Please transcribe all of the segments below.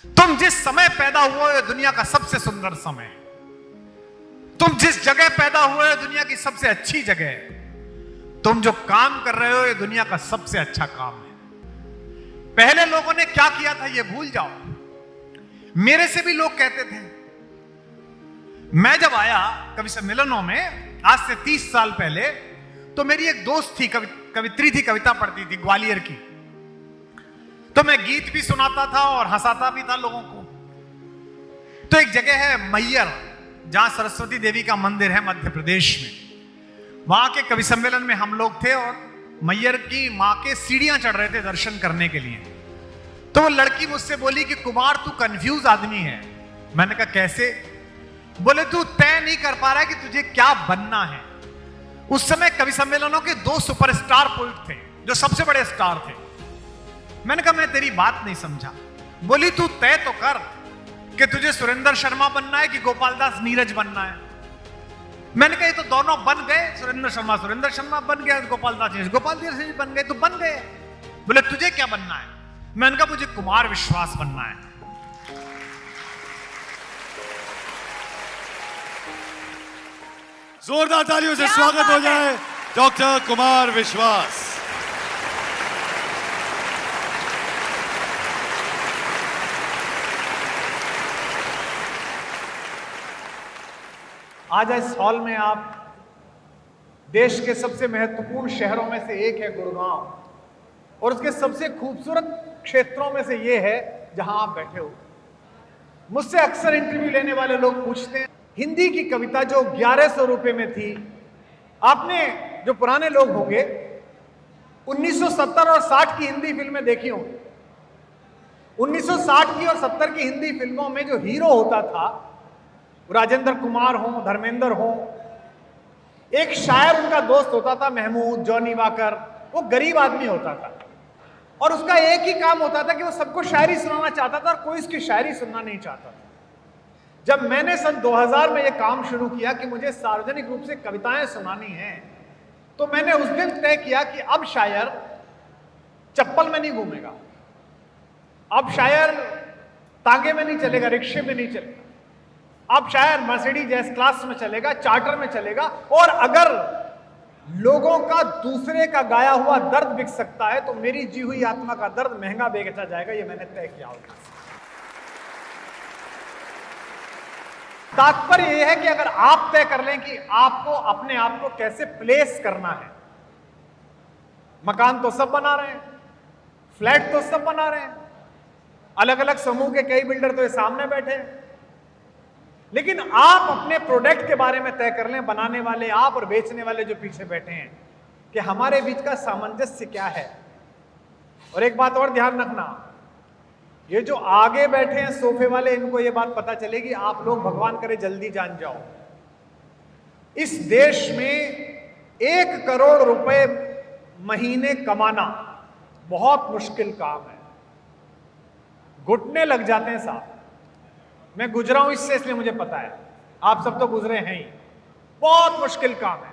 तुम जिस समय पैदा हुए हो दुनिया का सबसे सुंदर समय। तुम जिस जगह पैदा हुए हो दुनिया की सबसे अच्छी जगह है। तुम जो काम कर रहे हो ये दुनिया का सबसे अच्छा काम है। पहले लोगों ने क्या किया था ये भूल जाओ। मेरे से भी लोग कहते थे, मैं जब आया कवि सम्मेलनों में आज से 30 साल पहले, तो मेरी एक दोस्त थी, कवित्री थी, कविता पढ़ती थी ग्वालियर की। तो मैं गीत भी सुनाता था और हंसाता भी था लोगों को। तो एक जगह है मैयर, जहां सरस्वती देवी का मंदिर है मध्य प्रदेश में। वहां के कवि सम्मेलन में हम लोग थे और मैयर की मां के सीढ़ियां चढ़ रहे थे दर्शन करने के लिए। तो वो लड़की मुझसे बोली कि कुमार तू कंफ्यूज आदमी है। मैंने कहा कैसे? बोले तू तय नहीं कर पा रहा है कि तुझे क्या बनना है। उस समय कवि सम्मेलनों के 2 सुपरस्टार पोइट थे जो सबसे बड़े स्टार थे। मैंने कहा मैं तेरी बात नहीं समझा। बोली तू तय तो कर कि तुझे सुरेंद्र शर्मा बनना है कि गोपाल दास नीरज बनना है। मैंने कहा ये तो दोनों बन गए, सुरेंद्र शर्मा बन गया, गोपाल दास नीरज बन गए, तो बन गए। बोले तुझे क्या बनना है? मैंने कहा मुझे कुमार विश्वास बनना है। जोरदार तालियों से स्वागत हो जाए डॉक्टर कुमार विश्वास। आज इस हॉल में आप देश के सबसे महत्वपूर्ण शहरों में से एक है गुड़गांव, और उसके सबसे खूबसूरत क्षेत्रों में से ये है जहां आप बैठे हो। मुझसे अक्सर इंटरव्यू लेने वाले लोग पूछते हैं, हिंदी की कविता जो 1100 रुपए में थी, आपने जो पुराने लोग होंगे 1970 और 60 की हिंदी फिल्में देखी होंगी। 1960 की और 70 की हिंदी फिल्मों में जो हीरो होता था, राजेंद्र कुमार हो, धर्मेंद्र हो, एक शायर उनका दोस्त होता था महमूद, जॉनी वाकर। वो गरीब आदमी होता था और उसका एक ही काम होता था कि वो सबको शायरी सुनाना चाहता था और कोई उसकी शायरी सुनना नहीं चाहता था। जब मैंने सन 2000 में ये काम शुरू किया कि मुझे सार्वजनिक रूप से कविताएं सुनानी है, तो मैंने उस दिन तय किया कि अब शायर चप्पल में नहीं घूमेगा, अब शायर तांगे में नहीं चलेगा, रिक्शे में नहीं चलेगा, अब शायर मर्सिडीज एस क्लास में चलेगा, चार्टर में चलेगा। और अगर लोगों का दूसरे का गाया हुआ दर्द बिक सकता है तो मेरी जी हुई आत्मा का दर्द महंगा बेचा जाएगा, ये मैंने तय किया होगा। तात्पर्य यह है कि अगर आप तय कर लें कि आपको अपने आप को कैसे प्लेस करना है। मकान तो सब बना रहे हैं, फ्लैट तो सब बना रहे हैं, अलग अलग समूह के कई बिल्डर तो ये सामने बैठे हैं, लेकिन आप अपने प्रोडक्ट के बारे में तय कर लें, बनाने वाले आप और बेचने वाले जो पीछे बैठे हैं, कि हमारे बीच का सामंजस्य क्या है। और एक बात और ध्यान रखना, ये जो आगे बैठे हैं सोफे वाले, इनको ये बात पता चलेगी, आप लोग भगवान करे जल्दी जान जाओ, इस देश में 1 करोड़ रुपए महीने कमाना बहुत मुश्किल काम है। घुटने लग जाते हैं साहब। मैं गुजरा हूं इससे, इसलिए मुझे पता है, आप सब तो गुजरे हैं ही। बहुत मुश्किल काम है।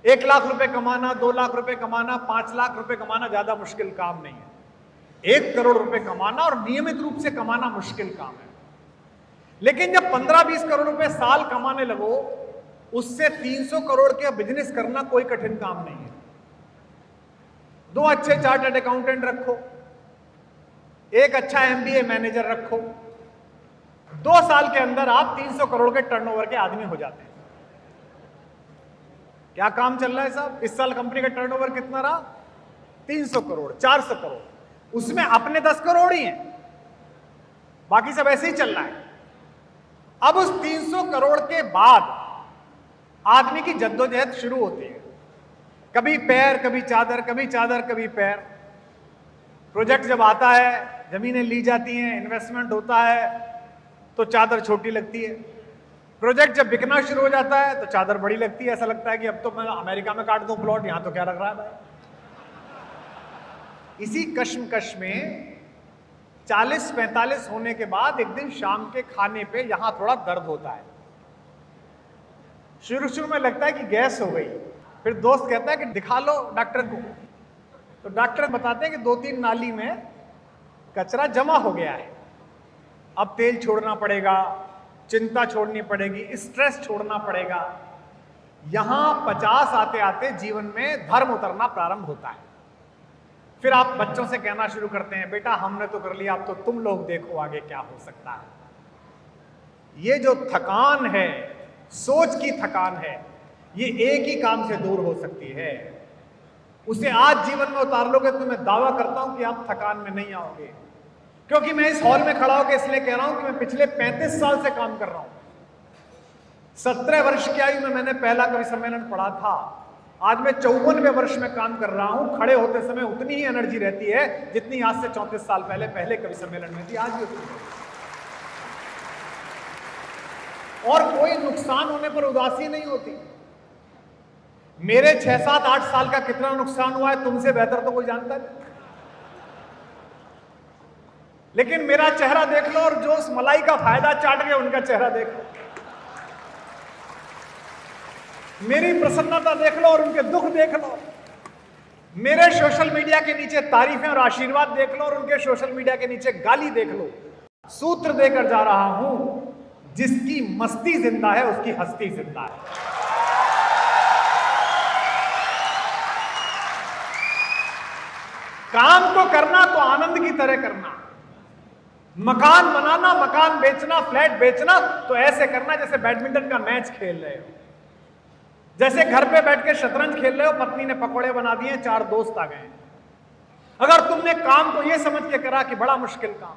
1 लाख रुपए कमाना, 2 लाख रुपए कमाना, 5 लाख रुपए कमाना ज्यादा मुश्किल काम नहीं है। 1 करोड़ रुपए कमाना और नियमित रूप से कमाना मुश्किल काम है। लेकिन जब 15-20 करोड़ रुपए साल कमाने लगो, उससे 300 करोड़ के बिजनेस करना कोई कठिन काम नहीं है। 2 अच्छे चार्टर्ड अकाउंटेंट रखो, 1 अच्छा एमबीए मैनेजर रखो, 2 साल के अंदर आप 300 करोड़ के टर्नओवर के आदमी हो जाते हैं। क्या काम चल रहा है साहब? इस साल कंपनी का टर्नओवर कितना रहा? 300 करोड़, 400 करोड़, उसमें अपने 10 करोड़ ही हैं, बाकी सब ऐसे ही चल रहा है। अब उस 300 करोड़ के बाद आदमी की जद्दोजहद शुरू होती है। कभी पैर, कभी चादर, कभी चादर, कभी पैर। प्रोजेक्ट जब आता है, जमीनें ली जाती हैं, इन्वेस्टमेंट होता है, तो चादर छोटी लगती है। प्रोजेक्ट जब बिकना शुरू हो जाता है तो चादर बड़ी लगती है। ऐसा लगता है कि अब तो मैं अमेरिका में काट दूं प्लॉट, यहां तो क्या रख रहा है भाई। इसी कश्मकश में 40-45 होने के बाद एक दिन शाम के खाने पे यहां थोड़ा दर्द होता है। शुरू में लगता है कि गैस हो गई, फिर दोस्त कहता है कि दिखा लो डॉक्टर को। तो डॉक्टर बताते हैं कि 2-3 नाली में कचरा जमा हो गया है। अब तेल छोड़ना पड़ेगा, चिंता छोड़नी पड़ेगी, स्ट्रेस छोड़ना पड़ेगा। यहां 50 आते आते जीवन में धर्म उतरना प्रारंभ होता है। फिर आप बच्चों से कहना शुरू करते हैं, बेटा हमने तो कर लिया, अब तो तुम लोग देखो आगे क्या हो सकता है। ये जो थकान है, सोच की थकान है, ये एक ही काम से दूर हो सकती है। उसे आज जीवन में उतार लोगे तो मैं दावा करता हूं कि आप थकान में नहीं आओगे। क्योंकि मैं इस हॉल में खड़ा होकर इसलिए कह रहा हूं कि मैं पिछले 35 साल से काम कर रहा हूं। 17 वर्ष की आयु में मैंने पहला कवि सम्मेलन पढ़ा था। आज मैं 54वें वर्ष में काम कर रहा हूं। खड़े होते समय उतनी ही एनर्जी रहती है जितनी आज से 34 साल पहले पहले कवि सम्मेलन में थी, आज भी उतनी है। और कोई नुकसान होने पर उदासी नहीं होती। मेरे 6, 7, 8 साल का कितना नुकसान हुआ है तुमसे बेहतर तो कोई जानता नहीं। लेकिन मेरा चेहरा देख लो और जो उस मलाई का फायदा चाट गए उनका चेहरा देख लो। मेरी प्रसन्नता देख लो और उनके दुख देख लो। मेरे सोशल मीडिया के नीचे तारीफें और आशीर्वाद देख लो और उनके सोशल मीडिया के नीचे गाली देख लो। सूत्र देकर जा रहा हूं, जिसकी मस्ती जिंदा है उसकी हस्ती जिंदा है। काम को करना तो आनंद की तरह करना। मकान बनाना, मकान बेचना, फ्लैट बेचना तो ऐसे करना जैसे बैडमिंटन का मैच खेल रहे हो, जैसे घर पे बैठ के शतरंज खेल रहे हो, पत्नी ने पकौड़े बना दिए, 4 दोस्त आ गए। अगर तुमने काम को यह समझ के करा कि बड़ा मुश्किल काम,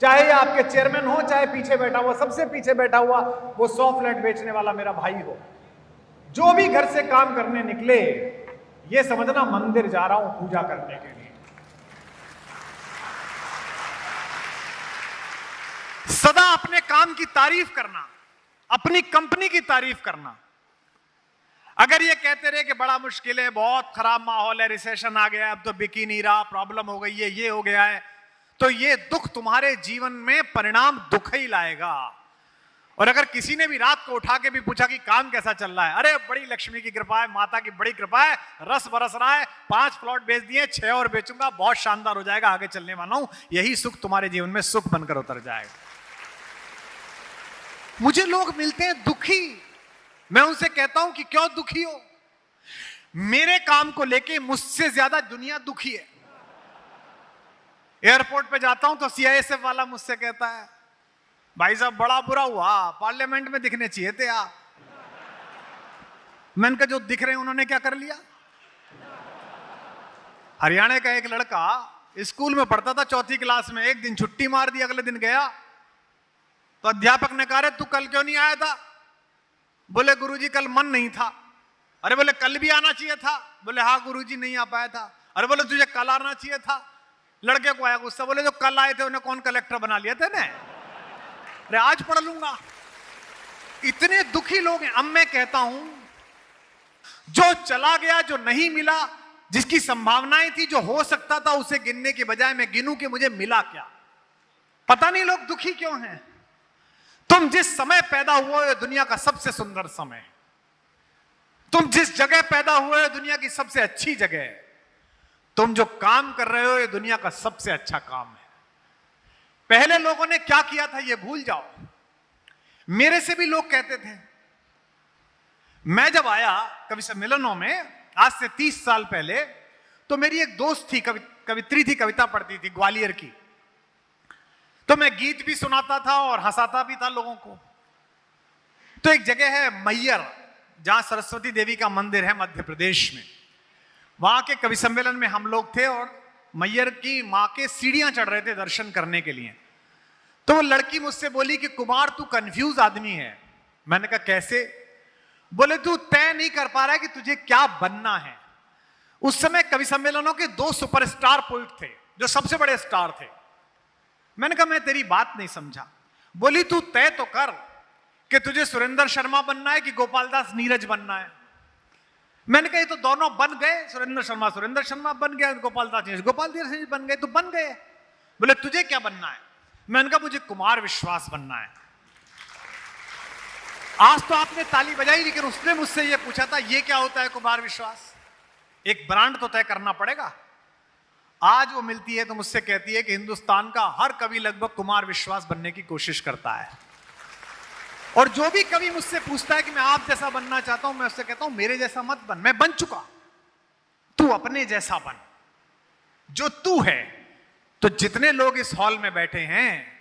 चाहे आपके चेयरमैन हो, चाहे पीछे बैठा हुआ, सबसे पीछे बैठा हुआ वो 100 फ्लैट बेचने वाला मेरा भाई हो, जो भी घर से काम करने निकले, ये समझना मंदिर जा रहा हूं पूजा करने के लिए। सदा अपने काम की तारीफ करना, अपनी कंपनी की तारीफ करना। अगर ये कहते रहे कि बड़ा मुश्किल है, बहुत खराब माहौल है, रिसेशन आ गया, अब तो बिक ही नहीं रहा, प्रॉब्लम हो गई है, ये हो गया है, तो ये दुख तुम्हारे जीवन में परिणाम दुख ही लाएगा। और अगर किसी ने भी रात को उठा के भी पूछा कि काम कैसा चल रहा है, अरे बड़ी लक्ष्मी की कृपा है, माता की बड़ी कृपा है, रस बरस रहा है, 5 प्लॉट बेच दिए, 6 और बेचूंगा, बहुत शानदार हो जाएगा, आगे चलने वाला हूं, यही सुख तुम्हारे जीवन में सुख बनकर उतर जाएगा। मुझे लोग मिलते हैं दुखी, मैं उनसे कहता हूं कि क्यों दुखी हो? मेरे काम को लेके मुझसे ज्यादा दुनिया दुखी है। एयरपोर्ट पे जाता हूं तो सीआईएसएफ वाला मुझसे कहता है, भाई साहब बड़ा बुरा हुआ, पार्लियामेंट में दिखने चाहिए थे आप। मैंने कहा जो दिख रहे हैं उन्होंने क्या कर लिया? हरियाणा का एक लड़का स्कूल में पढ़ता था, 4th क्लास में, एक दिन छुट्टी मार दी, अगले दिन गया तो अध्यापक ने कहा, तू कल क्यों नहीं आया था? बोले गुरुजी कल मन नहीं था। अरे बोले कल भी आना चाहिए था। बोले हाँ गुरुजी नहीं आ पाया था। अरे बोले तुझे कल आना चाहिए था। लड़के को आया गुस्सा, बोले जो कल आए थे उन्हें कौन कलेक्टर बना लिया था ना? अरे आज पढ़ लूंगा। इतने दुखी लोग हैं। अब मैं कहता हूं जो चला गया, जो नहीं मिला, जिसकी संभावनाएं थी, जो हो सकता था, उसे गिनने के बजाय मैं गिनूं कि मुझे मिला क्या। पता नहीं लोग दुखी क्यों हैं। तुम जिस समय पैदा हुए हो दुनिया का सबसे सुंदर समय, तुम जिस जगह पैदा हुए हो दुनिया की सबसे अच्छी जगह है, तुम जो काम कर रहे हो ये दुनिया का सबसे अच्छा काम है। पहले लोगों ने क्या किया था ये भूल जाओ। मेरे से भी लोग कहते थे, मैं जब आया कवि सम्मेलनों में आज से 30 साल पहले, तो मेरी एक दोस्त थी, कवित्री थी, कविता पढ़ती थी ग्वालियर की, तो मैं गीत भी सुनाता था और हंसाता भी था लोगों को। तो एक जगह है मैयर, जहां सरस्वती देवी का मंदिर है मध्य प्रदेश में, वहां के कवि सम्मेलन में हम लोग थे और मैयर की मां के सीढ़ियां चढ़ रहे थे दर्शन करने के लिए। तो वो लड़की मुझसे बोली कि कुमार तू कंफ्यूज आदमी है। मैंने कहा कैसे? बोले तू तय नहीं कर पा रहा है कि तुझे क्या बनना है। उस समय कवि सम्मेलनों के 2 सुपरस्टार पोइट थे जो सबसे बड़े स्टार थे। मैंने कहा मैं तेरी बात नहीं समझा। बोली तू तय तो कर कि तुझे सुरेंद्र शर्मा बनना है कि गोपाल दास नीरज बनना है। मैंने कहा ये तो दोनों बन गए, सुरेंद्र शर्मा बन गया, गोपाल दास नीरज बन गए, तो बन गए। बोले तुझे क्या बनना है? मैंने कहा मुझे कुमार विश्वास बनना है। आज तो आपने ताली बजाई, लेकिन उसने मुझसे यह पूछा था ये क्या होता है कुमार विश्वास? एक ब्रांड तो तय करना पड़ेगा। आज वो मिलती है तो मुझसे कहती है कि हिंदुस्तान का हर कवि लगभग कुमार विश्वास बनने की कोशिश करता है, और जो भी कवि मुझसे पूछता है कि मैं आप जैसा बनना चाहता हूं, मैं उससे कहता हूं मेरे जैसा मत बन, मैं बन चुका, तू अपने जैसा बन, जो तू है। तो जितने लोग इस हॉल में बैठे हैं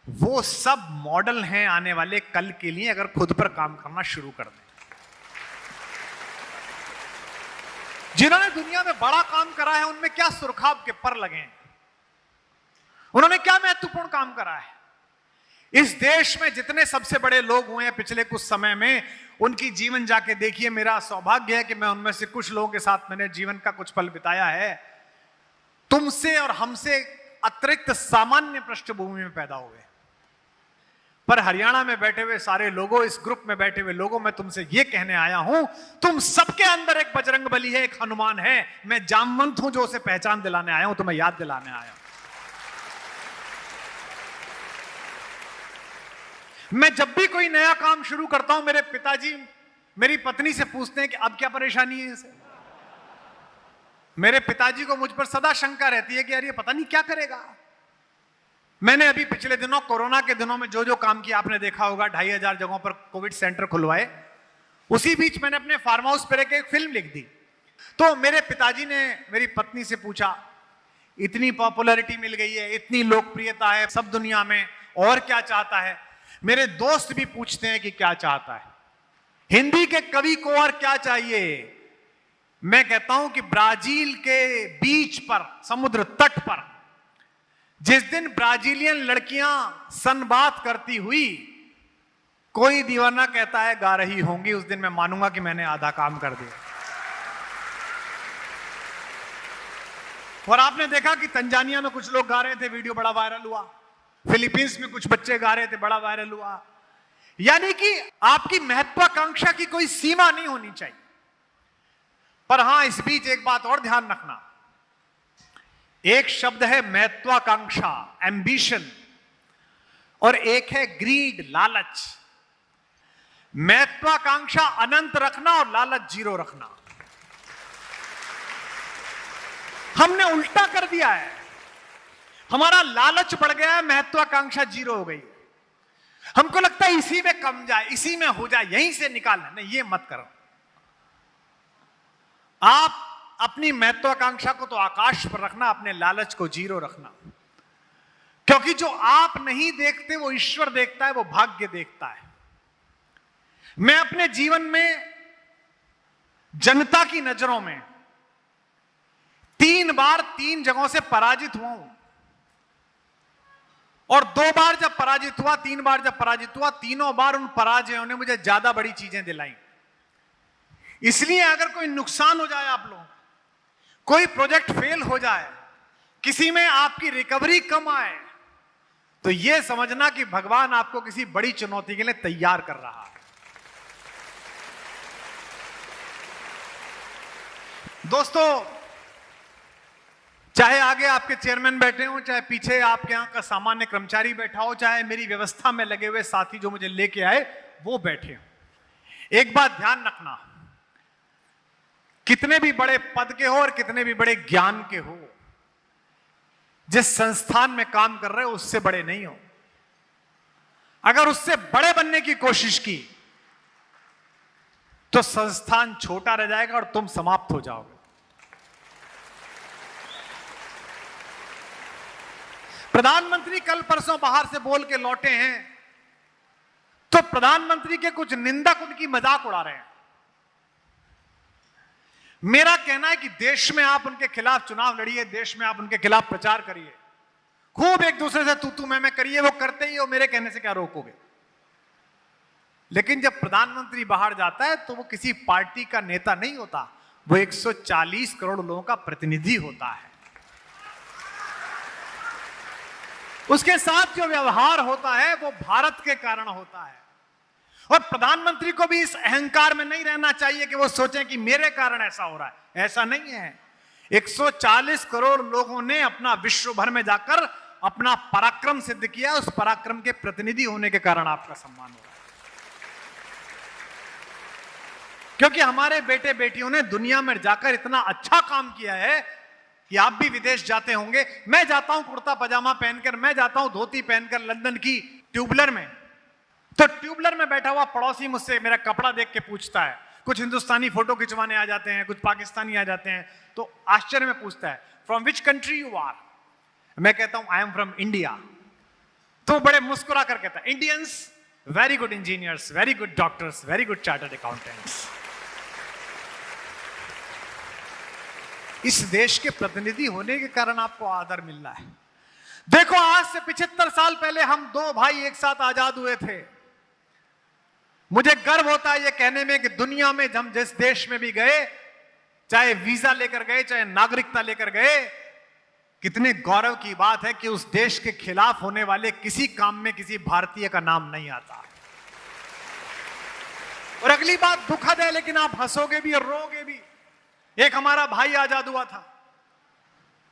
वो सब मॉडल हैं आने वाले कल के लिए, अगर खुद पर काम करना शुरू कर दें। जिन्होंने दुनिया में बड़ा काम करा है उनमें क्या सुरखाब के पर लगे हैं, उन्होंने क्या महत्वपूर्ण काम करा है। इस देश में जितने सबसे बड़े लोग हुए हैं पिछले कुछ समय में, उनकी जीवन जाके देखिए। मेरा सौभाग्य है कि मैं उनमें से कुछ लोगों के साथ मैंने जीवन का कुछ पल बिताया है। तुमसे और हमसे अतिरिक्त सामान्य पृष्ठभूमि में पैदा हुए, पर हरियाणा में बैठे हुए सारे लोगों, इस ग्रुप में बैठे हुए लोगों, मैं तुमसे यह कहने आया हूं, तुम सबके अंदर एक बजरंगबली है, एक हनुमान है। मैं जामवंत हूं जो उसे पहचान दिलाने आया हूं, तुम्हें याद दिलाने आया हूं। मैं जब भी कोई नया काम शुरू करता हूं, मेरे पिताजी मेरी पत्नी से पूछते हैं कि अब क्या परेशानी है इसे। मेरे पिताजी को मुझ पर सदा शंका रहती है कि यार ये पता नहीं क्या करेगा। मैंने अभी पिछले दिनों, कोरोना के दिनों में जो जो काम किया आपने देखा होगा, 2500 जगहों पर कोविड सेंटर खुलवाए। उसी बीच मैंने अपने फार्म हाउस पर एक फिल्म लिख दी। तो मेरे पिताजी ने मेरी पत्नी से पूछा, इतनी पॉपुलैरिटी मिल गई है, इतनी लोकप्रियता है सब दुनिया में, और क्या चाहता है। मेरे दोस्त भी पूछते हैं कि क्या चाहता है, हिंदी के कवि को और क्या चाहिए। मैं कहता हूं कि ब्राजील के बीच पर, समुद्र तट पर, जिस दिन ब्राजीलियन लड़कियां सनबात करती हुई कोई दीवाना कहता है गा रही होंगी, उस दिन मैं मानूंगा कि मैंने आधा काम कर दिया। और आपने देखा कि तंजानिया में कुछ लोग गा रहे थे, वीडियो बड़ा वायरल हुआ। फिलीपींस में कुछ बच्चे गा रहे थे, बड़ा वायरल हुआ। यानी कि आपकी महत्वाकांक्षा की कोई सीमा नहीं होनी चाहिए। पर हां, इस बीच एक बात और ध्यान रखना, एक शब्द है महत्वाकांक्षा, एम्बिशन, और एक है ग्रीड, लालच। महत्वाकांक्षा अनंत रखना और लालच 0 रखना। हमने उल्टा कर दिया है, हमारा लालच बढ़ गया है, महत्वाकांक्षा 0 हो गई। हमको लगता है इसी में कम जाए, इसी में हो जाए, यहीं से निकालना। नहीं, ये मत करो। आप अपनी महत्वाकांक्षा को तो आकाश पर रखना, अपने लालच को 0 रखना। क्योंकि जो आप नहीं देखते वो ईश्वर देखता है, वो भाग्य देखता है। मैं अपने जीवन में जनता की नजरों में 3 बार 3 जगहों से पराजित हुआ हूं, और 2 बार जब पराजित हुआ, 3 बार जब पराजित हुआ, तीनों बार उन पराजयों ने मुझे ज्यादा बड़ी चीजें दिलाई। इसलिए अगर कोई नुकसान हो जाए आप लोगों, कोई प्रोजेक्ट फेल हो जाए, किसी में आपकी रिकवरी कम आए, तो यह समझना कि भगवान आपको किसी बड़ी चुनौती के लिए तैयार कर रहा है। दोस्तों, चाहे आगे आपके चेयरमैन बैठे हो, चाहे पीछे आपके यहां का सामान्य कर्मचारी बैठा हो, चाहे मेरी व्यवस्था में लगे हुए साथी जो मुझे लेके आए वो बैठे हो, एक बात ध्यान रखना, कितने भी बड़े पद के हो और कितने भी बड़े ज्ञान के हो, जिस संस्थान में काम कर रहे हो उससे बड़े नहीं हो। अगर उससे बड़े बनने की कोशिश की तो संस्थान छोटा रह जाएगा और तुम समाप्त हो जाओगे। प्रधानमंत्री कल परसों बाहर से बोल के लौटे हैं, तो प्रधानमंत्री के कुछ निंदक उनकी मजाक उड़ा रहे हैं। मेरा कहना है कि देश में आप उनके खिलाफ चुनाव लड़िए, देश में आप उनके खिलाफ प्रचार करिए, खूब एक दूसरे से तू मैं करिए, वो करते ही हो, मेरे कहने से क्या रोकोगे। लेकिन जब प्रधानमंत्री बाहर जाता है तो वो किसी पार्टी का नेता नहीं होता, वो 140 करोड़ लोगों का प्रतिनिधि होता है। उसके साथ जो व्यवहार होता है वो भारत के कारण होता है। और प्रधानमंत्री को भी इस अहंकार में नहीं रहना चाहिए कि वो सोचें कि मेरे कारण ऐसा हो रहा है। ऐसा नहीं है। 140 करोड़ लोगों ने अपना विश्व भर में जाकर अपना पराक्रम सिद्ध किया, उस पराक्रम के प्रतिनिधि होने के कारण आपका सम्मान हो रहा है। क्योंकि हमारे बेटे बेटियों ने दुनिया में जाकर इतना अच्छा काम किया है कि आप भी विदेश जाते होंगे। मैं जाता हूं कुर्ता पजामा पहनकर, मैं जाता हूं धोती पहनकर लंदन की ट्यूबलर में, तो ट्यूबलर में बैठा हुआ पड़ोसी मुझसे मेरा कपड़ा देख के पूछता है, कुछ हिंदुस्तानी फोटो खिंचवाने आ जाते हैं, कुछ पाकिस्तानी आ जाते हैं, तो आश्चर्य में पूछता है from which country you are. मैं कहता हूं आई एम फ्रॉम इंडिया। तो बड़े मुस्कुरा कर कहता है Indians very good engineers, very good doctors, very good chartered accountants. इस देश के प्रतिनिधि होने के कारण आपको आदर मिल रहा है। देखो आज से 75 साल पहले हम दो भाई एक साथ आजाद हुए थे। मुझे गर्व होता है ये कहने में कि दुनिया में हम जिस देश में भी गए, चाहे वीजा लेकर गए, चाहे नागरिकता लेकर गए, कितने गौरव की बात है कि उस देश के खिलाफ होने वाले किसी काम में किसी भारतीय का नाम नहीं आता। और अगली बात दुखद है, लेकिन आप हंसोगे भी और रोगे भी। एक हमारा भाई आजाद हुआ था,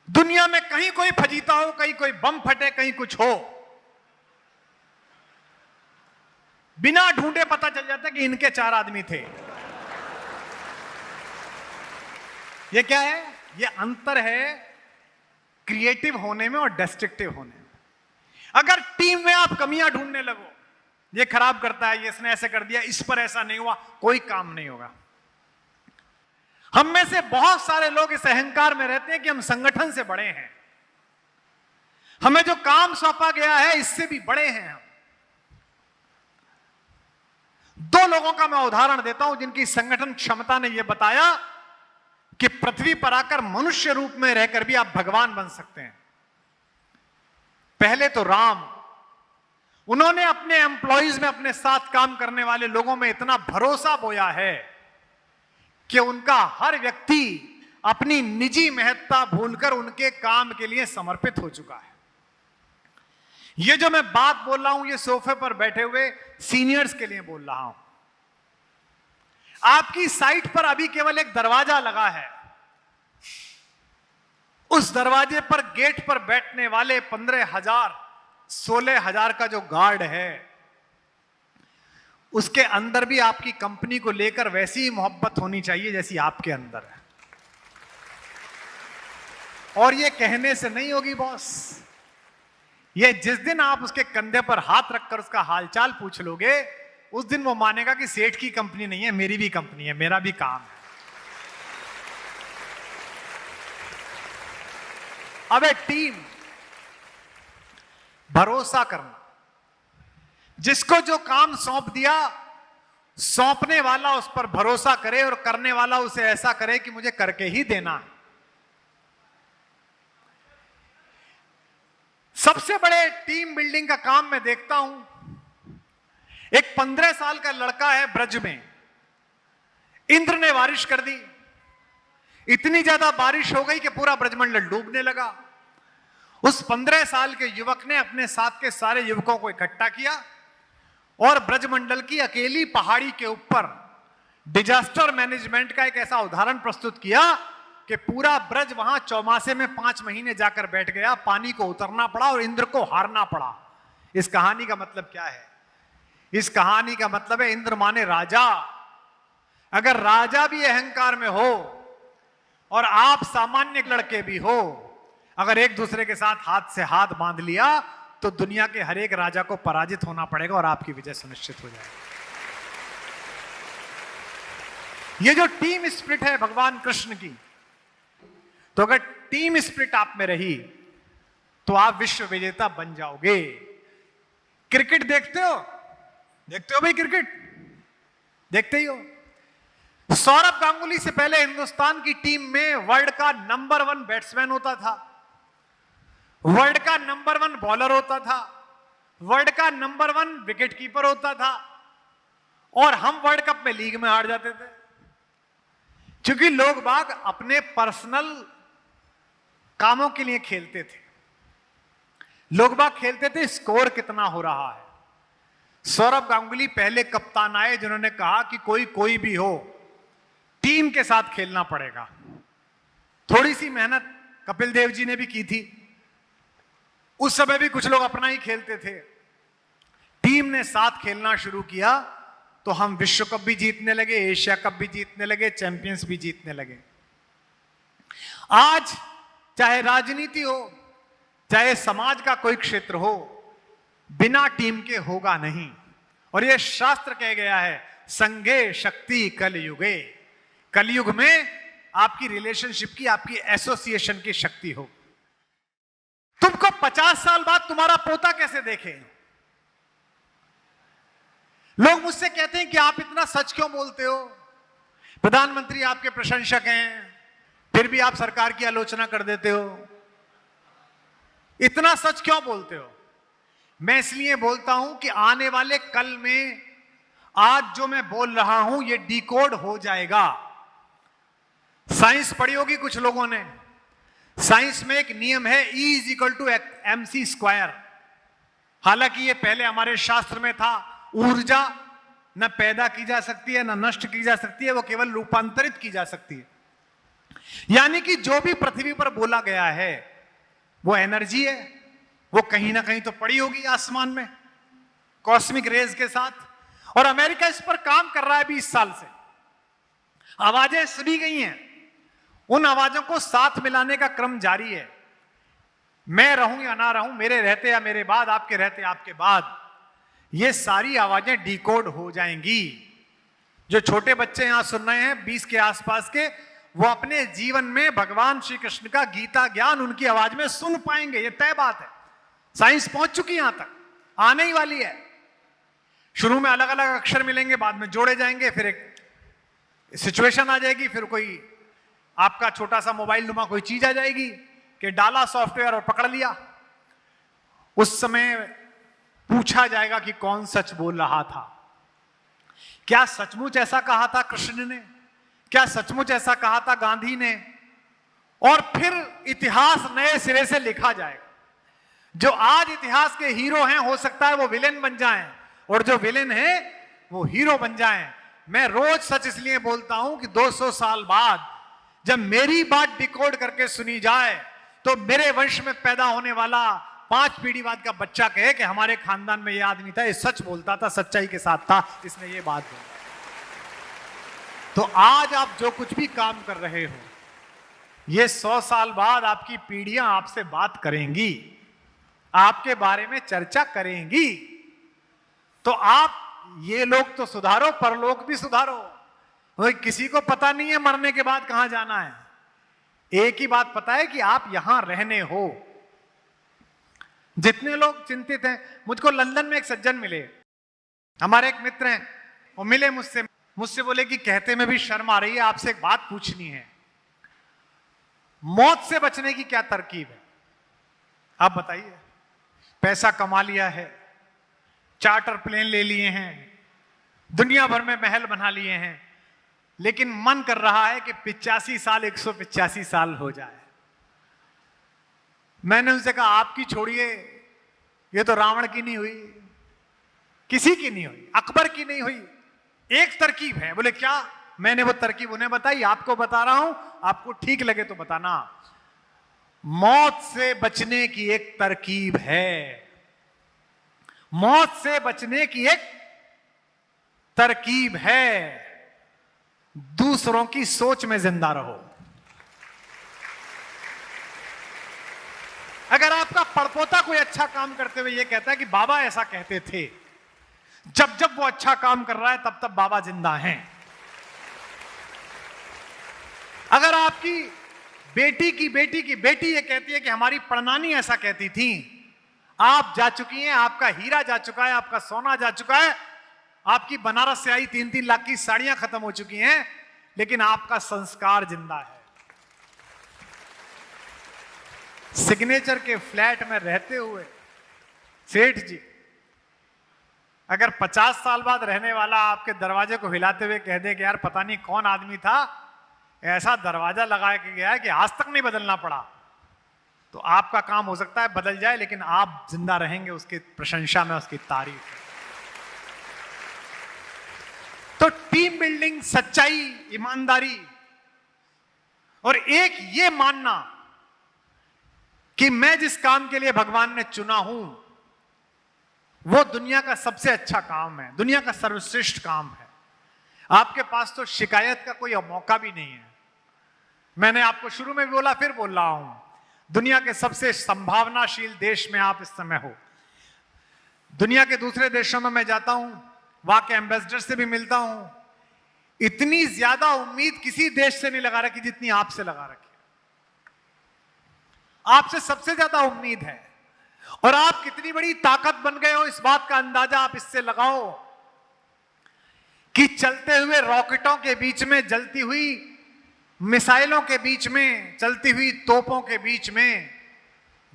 दुनिया में कहीं कोई फजीता हो, कहीं कोई बम फटे, कहीं कुछ हो, बिना ढूंढे पता चल जाता कि इनके 4 आदमी थे। ये क्या है? ये अंतर है क्रिएटिव होने में और डिस्ट्रक्टिव होने में। अगर टीम में आप कमियां ढूंढने लगो, ये खराब करता है, ये इसने ऐसे कर दिया, इस पर ऐसा नहीं हुआ, कोई काम नहीं होगा। हम में से बहुत सारे लोग इस अहंकार में रहते हैं कि हम संगठन से बड़े हैं, हमें जो काम सौंपा गया है इससे भी बड़े हैं हम। 2 लोगों का मैं उदाहरण देता हूं जिनकी संगठन क्षमता ने यह बताया कि पृथ्वी पर आकर मनुष्य रूप में रहकर भी आप भगवान बन सकते हैं। पहले तो राम, उन्होंने अपने एम्प्लॉइज में, अपने साथ काम करने वाले लोगों में इतना भरोसा बोया है कि उनका हर व्यक्ति अपनी निजी महत्ता भूलकर उनके काम के लिए समर्पित हो चुका है। ये जो मैं बात बोल रहा हूं, ये सोफे पर बैठे हुए सीनियर्स के लिए बोल रहा हूं। आपकी साइट पर अभी केवल एक दरवाजा लगा है, उस दरवाजे पर गेट पर बैठने वाले 15,000 16,000 का जो गार्ड है, उसके अंदर भी आपकी कंपनी को लेकर वैसी ही मोहब्बत होनी चाहिए जैसी आपके अंदर है। और ये कहने से नहीं होगी बॉस, ये जिस दिन आप उसके कंधे पर हाथ रखकर उसका हालचाल पूछ लोगे, उस दिन वो मानेगा कि सेठ की कंपनी नहीं है, मेरी भी कंपनी है, मेरा भी काम है। अब एक टीम, भरोसा करना, जिसको जो काम सौंप दिया, सौंपने वाला उस पर भरोसा करे और करने वाला उसे ऐसा करे कि मुझे करके ही देना है। सबसे बड़े टीम बिल्डिंग का काम मैं देखता हूं, एक 15 साल का लड़का है ब्रज में, इंद्र ने बारिश कर दी, इतनी ज्यादा बारिश हो गई कि पूरा ब्रजमंडल डूबने लगा। उस 15 साल के युवक ने अपने साथ के सारे युवकों को इकट्ठा किया और ब्रजमंडल की अकेली पहाड़ी के ऊपर डिजास्टर मैनेजमेंट का एक ऐसा उदाहरण प्रस्तुत किया कि पूरा ब्रज वहां चौमासे में 5 महीने जाकर बैठ गया, पानी को उतरना पड़ा और इंद्र को हारना पड़ा। इस कहानी का मतलब क्या है? इस कहानी का मतलब है इंद्र माने राजा। अगर राजा भी अहंकार में हो और आप सामान्य लड़के भी हो, अगर एक दूसरे के साथ हाथ से हाथ बांध लिया तो दुनिया के हर एक राजा को पराजित होना पड़ेगा और आपकी विजय सुनिश्चित हो जाएगी। ये जो टीम स्पिरिट है भगवान कृष्ण की, तो अगर टीम स्पिरिट आप में रही तो आप विश्व विजेता बन जाओगे। क्रिकेट देखते हो? देखते हो भाई, क्रिकेट देखते ही हो। सौरभ गांगुली से पहले हिंदुस्तान की टीम में वर्ल्ड का नंबर 1 बैट्समैन होता था, वर्ल्ड का नंबर 1 बॉलर होता था, वर्ल्ड का नंबर 1 विकेट कीपर होता था, और हम वर्ल्ड कप में लीग में हार जाते थे क्योंकि लोग बाग अपने पर्सनल कामों के लिए खेलते थे। लोग बाग खेलते थे स्कोर कितना हो रहा है। सौरभ गांगुली पहले कप्तान आए जिन्होंने कहा कि कोई भी हो, टीम के साथ खेलना पड़ेगा। थोड़ी सी मेहनत कपिल देव जी ने भी की थी, उस समय भी कुछ लोग अपना ही खेलते थे। टीम ने साथ खेलना शुरू किया तो हम विश्व कप भी जीतने लगे, एशिया कप भी जीतने लगे, चैंपियंस भी जीतने लगे। आज चाहे राजनीति हो, चाहे समाज का कोई क्षेत्र हो, बिना टीम के होगा नहीं। और यह शास्त्र कह गया है, संगे शक्ति कलयुगे। कलयुग में आपकी रिलेशनशिप की, आपकी एसोसिएशन की शक्ति हो। तुमको 50 साल बाद तुम्हारा पोता कैसे देखे? लोग मुझसे कहते हैं कि आप इतना सच क्यों बोलते हो? प्रधानमंत्री आपके प्रशंसक हैं, फिर भी आप सरकार की आलोचना कर देते हो। इतना सच क्यों बोलते हो? मैं इसलिए बोलता हूं कि आने वाले कल में आज जो मैं बोल रहा हूं ये डिकोड हो जाएगा। साइंस पढ़ी होगी कुछ लोगों ने। साइंस में एक नियम है, E=mc²। हालांकि ये पहले हमारे शास्त्र में था। ऊर्जा न पैदा की जा सकती है, न नष्ट की जा सकती है, वो केवल रूपांतरित की जा सकती है। यानी कि जो भी पृथ्वी पर बोला गया है वो एनर्जी है, वो कहीं ना कहीं तो पड़ी होगी आसमान में कॉस्मिक रेज के साथ। और अमेरिका इस पर काम कर रहा है 20 साल से। आवाजें सुनी गई हैं, उन आवाजों को साथ मिलाने का क्रम जारी है। मैं रहूं या ना रहूं, मेरे रहते या मेरे बाद, आपके रहते आपके बाद, ये सारी आवाजें डिकोड हो जाएंगी। जो छोटे बच्चे यहां सुन रहे हैं 20 के आसपास के, वो अपने जीवन में भगवान श्री कृष्ण का गीता ज्ञान उनकी आवाज में सुन पाएंगे। ये तय बात है। साइंस पहुंच चुकी है, यहां तक आने ही वाली है। शुरू में अलग अलग अक्षर मिलेंगे, बाद में जोड़े जाएंगे, फिर एक सिचुएशन आ जाएगी, फिर कोई आपका छोटा सा मोबाइल नुमा कोई चीज आ जाएगी कि डाला सॉफ्टवेयर और पकड़ लिया। उस समय पूछा जाएगा कि कौन सच बोल रहा था। क्या सचमुच ऐसा कहा था कृष्ण ने? क्या सचमुच ऐसा कहा था गांधी ने? और फिर इतिहास नए सिरे से लिखा जाएगा। जो आज इतिहास के हीरो हैं, हो सकता है वो विलेन बन जाएं, और जो विलेन है वो हीरो बन जाएं। मैं रोज सच इसलिए बोलता हूं कि 200 साल बाद जब मेरी बात डिकोड करके सुनी जाए तो मेरे वंश में पैदा होने वाला 5 पीढ़ी बाद का बच्चा कहे कि हमारे खानदान में ये आदमी था, ये सच बोलता था, सच्चाई के साथ था, इसने ये बात बोली। तो आज आप जो कुछ भी काम कर रहे हो, ये 100 साल बाद आपकी पीढ़ियां आपसे बात करेंगी, आपके बारे में चर्चा करेंगी। तो आप ये लोग तो सुधारो, परलोक भी सुधारो। किसी को पता नहीं है मरने के बाद कहां जाना है। एक ही बात पता है कि आप यहां रहने हो। जितने लोग चिंतित हैं, मुझको लंदन में एक सज्जन मिले, हमारे एक मित्र हैं, वो मिले मुझसे बोले कि कहते में भी शर्म आ रही है, आपसे एक बात पूछनी है। मौत से बचने की क्या तरकीब है, आप बताइए। पैसा कमा लिया है, चार्टर प्लेन ले लिए हैं, दुनिया भर में महल बना लिए हैं, लेकिन मन कर रहा है कि 85 साल 185 साल हो जाए। मैंने उनसे कहा आपकी छोड़िए, ये तो रावण की नहीं हुई, किसी की नहीं हुई, अकबर की नहीं हुई। एक तरकीब है। बोले क्या? मैंने वो तरकीब उन्हें बताई, आपको बता रहा हूं, आपको ठीक लगे तो बताना। मौत से बचने की एक तरकीब है। मौत से बचने की एक तरकीब है, दूसरों की सोच में जिंदा रहो। अगर आपका पड़पोता कोई अच्छा काम करते हुए यह कहता है कि बाबा ऐसा कहते थे, जब जब वो अच्छा काम कर रहा है तब तब बाबा जिंदा हैं। अगर आपकी बेटी की बेटी की बेटी ये कहती है कि हमारी परनानी ऐसा कहती थी, आप जा चुकी हैं, आपका हीरा जा चुका है, आपका सोना जा चुका है, आपकी बनारस से आई 3-3 लाख की साड़ियां खत्म हो चुकी हैं, लेकिन आपका संस्कार जिंदा है। सिग्नेचर के फ्लैट में रहते हुए सेठ जी अगर 50 साल बाद रहने वाला आपके दरवाजे को हिलाते हुए कह दे कि यार पता नहीं कौन आदमी था, ऐसा दरवाजा लगा के गया है कि आज तक नहीं बदलना पड़ा, तो आपका काम हो सकता है बदल जाए, लेकिन आप जिंदा रहेंगे उसकी प्रशंसा में, उसकी तारीफ में। तो टीम बिल्डिंग, सच्चाई, ईमानदारी और एक ये मानना कि मैं जिस काम के लिए भगवान ने चुना हूं वो दुनिया का सबसे अच्छा काम है, दुनिया का सर्वश्रेष्ठ काम है। आपके पास तो शिकायत का कोई मौका भी नहीं है। मैंने आपको शुरू में भी बोला, फिर बोल रहा हूं, दुनिया के सबसे संभावनाशील देश में आप इस समय हो। दुनिया के दूसरे देशों में मैं जाता हूं, वहां के एम्बेसडर से भी मिलता हूं, इतनी ज्यादा उम्मीद किसी देश से नहीं लगा रखी जितनी आपसे लगा रखी। आपसे सबसे ज्यादा उम्मीद है, और आप कितनी बड़ी ताकत बन गए हो इस बात का अंदाजा आप इससे लगाओ कि चलते हुए रॉकेटों के बीच में, जलती हुई मिसाइलों के बीच में, चलती हुई तोपों के बीच में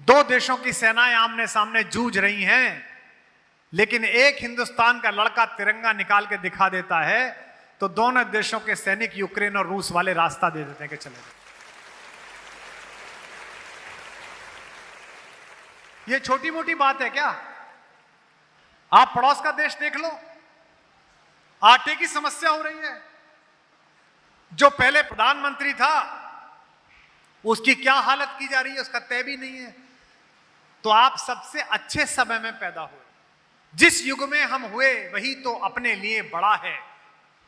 दो देशों की सेनाएं आमने सामने जूझ रही हैं, लेकिन एक हिंदुस्तान का लड़का तिरंगा निकाल के दिखा देता है तो दोनों देशों के सैनिक यूक्रेन और रूस वाले रास्ता दे देते हैं कि चले जाओ। ये छोटी मोटी बात है क्या? आप पड़ोस का देश देख लो, आटे की समस्या हो रही है। जो पहले प्रधानमंत्री था उसकी क्या हालत की जा रही है उसका तय भी नहीं है। तो आप सबसे अच्छे समय में पैदा हुए, जिस युग में हम हुए वही तो अपने लिए बड़ा है।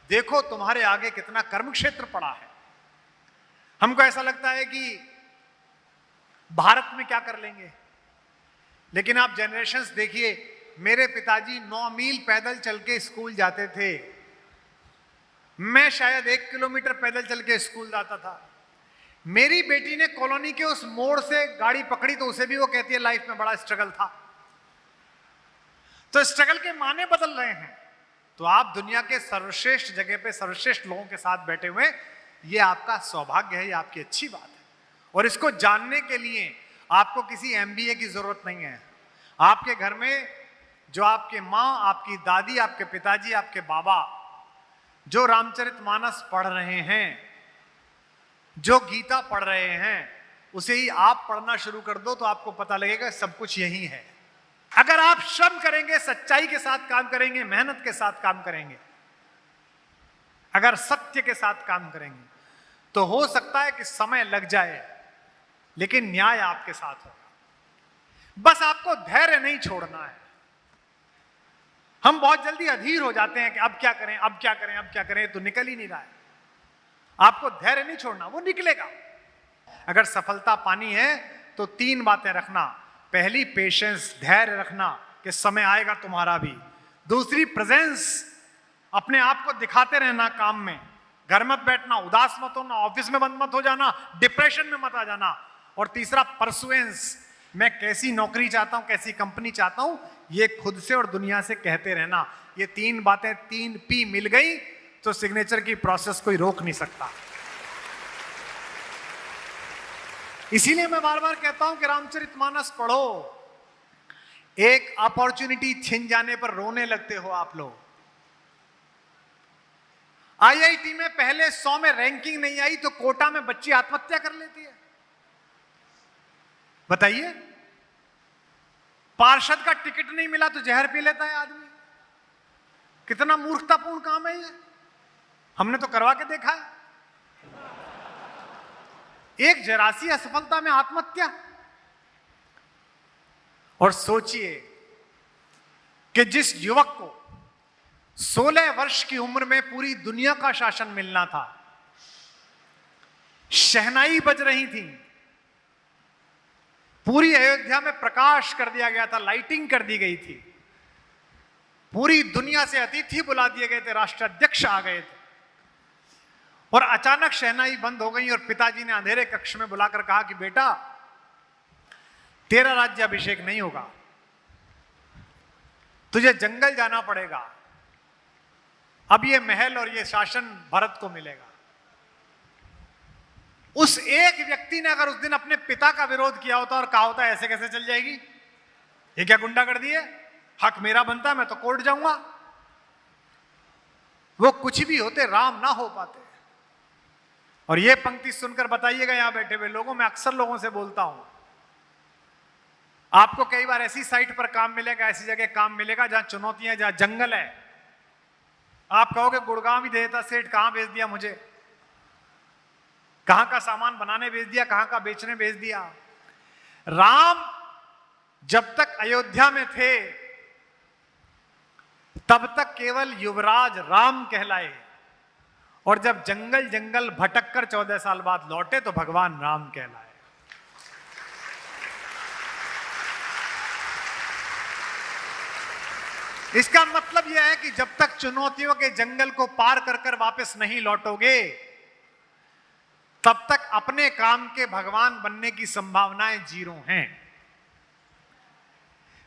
देखो तुम्हारे आगे कितना कर्म क्षेत्र पड़ा है। हमको ऐसा लगता है कि भारत में क्या कर लेंगे, लेकिन आप जनरेशंस देखिए। मेरे पिताजी 9 मील पैदल चल के स्कूल जाते थे, मैं शायद 1 किलोमीटर पैदल चल के स्कूल जाता था। मेरी बेटी ने कॉलोनी के उस मोड़ से गाड़ी पकड़ी तो उसे भी वो कहती है लाइफ में बड़ा स्ट्रगल था। तो स्ट्रगल के माने बदल रहे हैं। तो आप दुनिया के सर्वश्रेष्ठ जगह पे सर्वश्रेष्ठ लोगों के साथ बैठे हुए, ये आपका सौभाग्य है, ये आपकी अच्छी बात है। और इसको जानने के लिए आपको किसी MBA की जरूरत नहीं है। आपके घर में जो आपके माँ, आपकी दादी, आपके पिताजी, आपके बाबा जो रामचरितमानस पढ़ रहे हैं, जो गीता पढ़ रहे हैं, उसे ही आप पढ़ना शुरू कर दो तो आपको पता लगेगा सब कुछ यही है। अगर आप श्रम करेंगे, सच्चाई के साथ काम करेंगे, मेहनत के साथ काम करेंगे, अगर सत्य के साथ काम करेंगे, तो हो सकता है कि समय लग जाए लेकिन न्याय आपके साथ होगा। बस आपको धैर्य नहीं छोड़ना है। हम बहुत जल्दी अधीर हो जाते हैं कि अब क्या करें, अब क्या करें, अब क्या करें, तो निकल ही नहीं रहा है। आपको धैर्य नहीं छोड़ना, वो निकलेगा। अगर सफलता पानी है तो 3 बातें रखना। पहली, पेशेंस, धैर्य रखना कि समय आएगा तुम्हारा भी। दूसरी, प्रेजेंस, अपने आप को दिखाते रहना काम में, घर मत बैठना, उदास मत होना, ऑफिस में बंद मत हो जाना, डिप्रेशन में मत आ जाना। और तीसरा, परसुएंस, मैं कैसी नौकरी चाहता हूं, कैसी कंपनी चाहता हूं, ये खुद से और दुनिया से कहते रहना। ये 3 बातें, 3 P मिल गई तो सिग्नेचर की प्रोसेस कोई रोक नहीं सकता। इसीलिए मैं बार बार कहता हूं कि रामचरितमानस पढ़ो। एक अपॉर्चुनिटी छिन जाने पर रोने लगते हो आप लोग। IIT में पहले 100 में रैंकिंग नहीं आई तो कोटा में बच्ची आत्महत्या कर लेती है। बताइए, पार्षद का टिकट नहीं मिला तो जहर पी लेता है आदमी। कितना मूर्खतापूर्ण काम है ये। हमने तो करवा के देखा है। एक जरासी असफलता में आत्महत्या। और सोचिए कि जिस युवक को 16 वर्ष की उम्र में पूरी दुनिया का शासन मिलना था, शहनाई बज रही थी, पूरी अयोध्या में प्रकाश कर दिया गया था, लाइटिंग कर दी गई थी, पूरी दुनिया से अतिथि बुला दिए गए थे, राष्ट्राध्यक्ष आ गए थे, और अचानक शहनाई बंद हो गई और पिताजी ने अंधेरे कक्ष में बुलाकर कहा कि बेटा, तेरा राज्याभिषेक नहीं होगा, तुझे जंगल जाना पड़ेगा, अब ये महल और ये शासन भरत को मिलेगा। उस एक व्यक्ति ने अगर उस दिन अपने पिता का विरोध किया होता और कहा होता ऐसे कैसे चल जाएगी, ये क्या गुंडागर्दी है, हक मेरा बनता है, मैं तो कोर्ट जाऊंगा, वो कुछ भी होते, राम ना हो पाते। और ये पंक्ति सुनकर बताइएगा, यहां बैठे हुए लोगों, मैं अक्सर लोगों से बोलता हूं, आपको कई बार ऐसी साइट पर काम मिलेगा, ऐसी जगह काम मिलेगा जहां चुनौतियां, जहां जंगल है। आप कहोगे गुड़गांव ही देता सेठ, कहां भेज दिया मुझे, कहां का सामान बनाने भेज दिया, कहां का बेचने भेज दिया। राम जब तक अयोध्या में थे तब तक केवल युवराज राम कहलाए, और जब जंगल जंगल भटक कर 14 साल बाद लौटे तो भगवान राम कहलाए। इसका मतलब यह है कि जब तक चुनौतियों के जंगल को पार कर कर वापस नहीं लौटोगे, तब तक अपने काम के भगवान बनने की संभावनाएं जीरो हैं।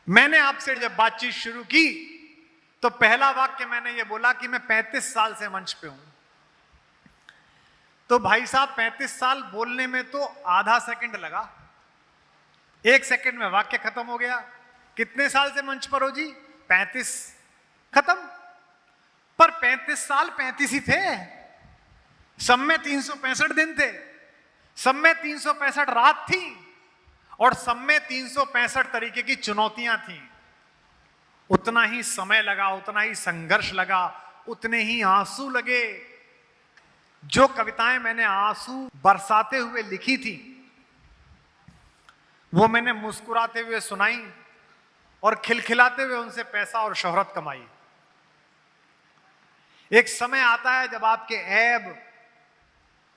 मैंने आपसे जब बातचीत शुरू की तो पहला वाक्य मैंने ये बोला कि मैं 35 साल से मंच पे हूं। तो भाई साहब 35 साल बोलने में तो आधा सेकंड लगा, 1 सेकंड में वाक्य खत्म हो गया। कितने साल से मंच पर हो जी? 35, खत्म। पर 35 साल 35 ही थे। सब में 365 दिन थे, सब में 365 रात थी, और सब में 365 तरीके की चुनौतियां थी। उतना ही समय लगा, उतना ही संघर्ष लगा, उतने ही आंसू लगे। जो कविताएं मैंने आंसू बरसाते हुए लिखी थी, वो मैंने मुस्कुराते हुए सुनाई और खिलखिलाते हुए उनसे पैसा और शोहरत कमाई। एक समय आता है जब आपके ऐब,